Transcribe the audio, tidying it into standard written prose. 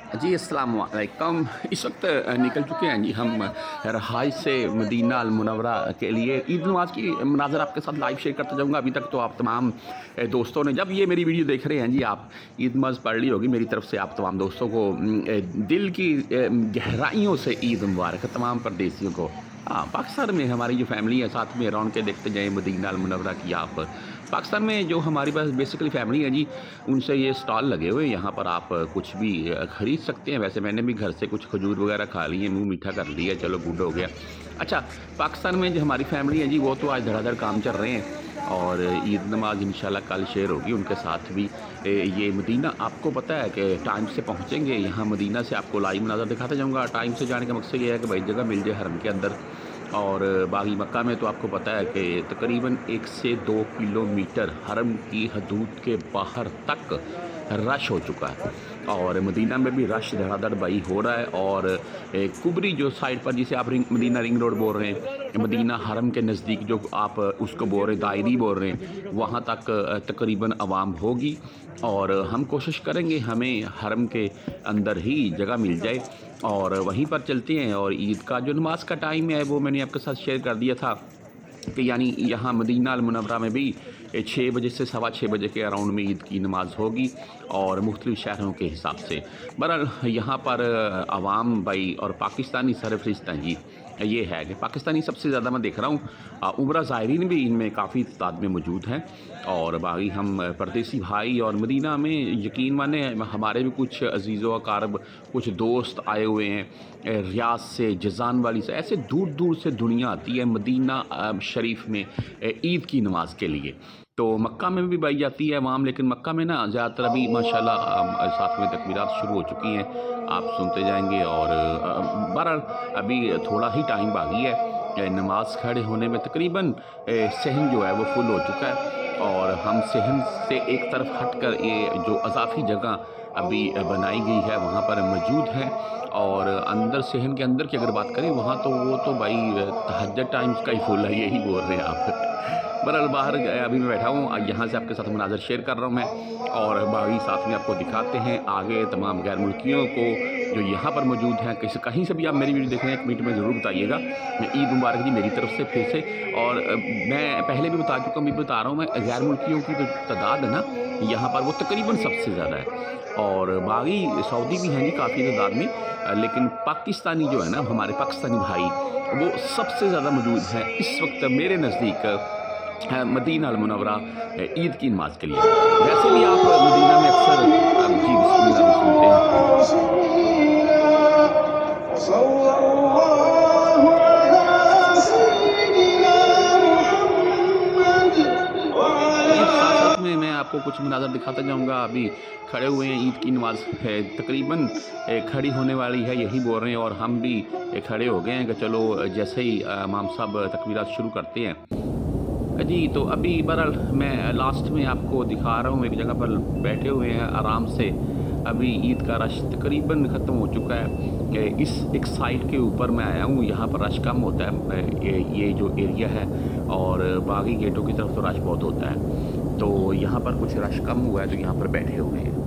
जी, अस्सलाम वालेकुम। इस वक्त निकल चुके हैं जी हम रहाइश से मदीना अल मुनव्वरा के लिए। ईद नमाज़ की मनाज़र आपके साथ लाइव शेयर करता जाऊँगा। अभी तक तो आप तमाम दोस्तों ने, जब ये मेरी वीडियो देख रहे हैं जी, आप ईद नमाज़ पढ़ ली होगी। मेरी तरफ से आप तमाम दोस्तों को दिल की गहराइयों से ईद मुबारक, तमाम परदेसियों को। हाँ, पाकिस्तान में हमारी जो फ़ैमिली है, साथ में रौनकें देखते जाएँ मदीना अल मुनव्वरा की आप। पाकिस्तान में जो हमारी पास बेसिकली फ़ैमिली है जी, उनसे ये स्टॉल लगे हुए हैं। यहाँ पर आप कुछ भी खरीद सकते हैं। वैसे मैंने भी घर से कुछ खजूर वगैरह खा लिए, मुँह मीठा कर लिया, चलो गुड हो गया। अच्छा, पाकिस्तान में जो हमारी फ़ैमिली है जी, वो तो आज धड़ाधड़ काम चल रहे हैं और ईद नमाज़ इंशाल्लाह कल शेयर होगी उनके साथ भी। ये मदीना आपको पता है कि टाइम से पहुँचेंगे यहाँ मदीना से, आपको लाइव मनाज़र दिखाता जाऊँगा। टाइम से जाने का मकसद ये है कि भाई जगह मिल जाए हरम के अंदर। और बागी मक्का में तो आपको पता है कि तकरीबन 1 से 2 किलोमीटर हरम की हदूद के बाहर तक रश हो चुका है और मदीना में भी रश धड़ाधड़ भाई हो रहा है। और कुबरी जो साइड पर, जिसे आप मदीना रिंग रोड बोल रहे हैं, मदीना हरम के नज़दीक जो आप उसको बोल रहे हैं, दायरी बोल रहे हैं, वहाँ तक तकरीबन आवाम होगी। और हम कोशिश करेंगे हमें हरम के अंदर ही जगह मिल जाए और वहीं पर चलते हैं। और ईद का जो नमाज का टाइम है वो मैंने आपके साथ शेयर कर दिया था कि यानी यहाँ मदीना अल मुनव्वरा में भी 6 बजे से सवा 6 बजे के अराउंड में ईद की नमाज़ होगी और मुख्तलिफ़ शहरों के हिसाब से। बहरहाल यहाँ पर अवाम भाई और पाकिस्तानी सरफ़रिश्त हैं जी। ये है कि पाकिस्तानी सबसे ज़्यादा मैं देख रहा हूँ। उम्रा ज़ायरीन भी इनमें काफ़ी तादाद में मौजूद हैं और बाकी हम परदेसी भाई। और मदीना में यकीन माने हमारे भी कुछ अज़ीज़ व अक़ारब, कुछ दोस्त आए हुए हैं रियाद से, जज़ान वाली से, ऐसे दूर दूर से दुनिया आती है मदीना शरीफ में ईद की नमाज के लिए। तो मक्का में भी पाई जाती है अवाम, लेकिन मक्का में ना ज़्यादातर अभी माशाल्लाह साथ में तकबीरात शुरू हो चुकी हैं, आप सुनते जाएंगे। और बहरहाल अभी थोड़ा ही टाइम बाकी है नमाज खड़े होने में। तकरीबन सहन जो है वो फुल हो चुका है और हम सहन से एक तरफ हटकर ये जो अज़ाफ़ी जगह अभी बनाई गई है वहाँ पर मौजूद हैं। और अंदर सहन के अंदर की अगर बात करें, वहाँ तो वो तो भाई तहज्जुद टाइम्स का ही फुल है, यही बोल रहे हैं आप। बहरहाल बाहर अभी मैं बैठा हूँ, यहाँ से आपके साथ मनाज़र शेयर कर रहा हूँ मैं। और बाकी साथ में आपको दिखाते हैं आगे तमाम गैर मुल्कियों को जो यहाँ पर मौजूद हैं। कहीं से भी आप मेरी वीडियो देख रहे हैं, कमेंट में ज़रूर बताइएगा। ईद मुबारक जी मेरी तरफ से फिर से। और मैं पहले भी बता चुका हूँ, मैं बता रहा हूँ, मैं गैर मुल्कियों की जो तादाद है ना यहाँ पर, वो तकरीबन सबसे ज़्यादा है। और बाकी सऊदी भी हैं जी काफ़ी तादाद में, लेकिन पाकिस्तानी जो है ना, हमारे पाकिस्तानी भाई, वो सबसे ज़्यादा मौजूद हैं इस वक्त मेरे नज़दीक मदीना अल मुनव्वरा ईद की नमाज़ के लिए। वैसे भी आप मदीना में अक्सर जी बिस्मिल्लाह भी सुनते हैं। जी, साथ-साथ में मैं आपको कुछ मनाज़र दिखाता जाऊँगा। अभी खड़े हुए हैं, ईद की नमाज़ है तकरीबन खड़ी होने वाली है, यही बोल रहे हैं। और हम भी खड़े हो गए हैं कि चलो जैसे ही इमाम साहब तकबीरात शुरू करते हैं जी, तो अभी बहरहाल मैं लास्ट में आपको दिखा रहा हूँ, एक जगह पर बैठे हुए हैं आराम से। अभी ईद का रश तकरीबन ख़त्म हो चुका है। इस एक साइड के ऊपर मैं आया हूँ, यहाँ पर रश कम होता है, ये जो एरिया है। और बाकी गेटों की तरफ तो रश बहुत होता है, तो यहाँ पर कुछ रश कम हुआ है, तो यहाँ पर बैठे हुए हैं।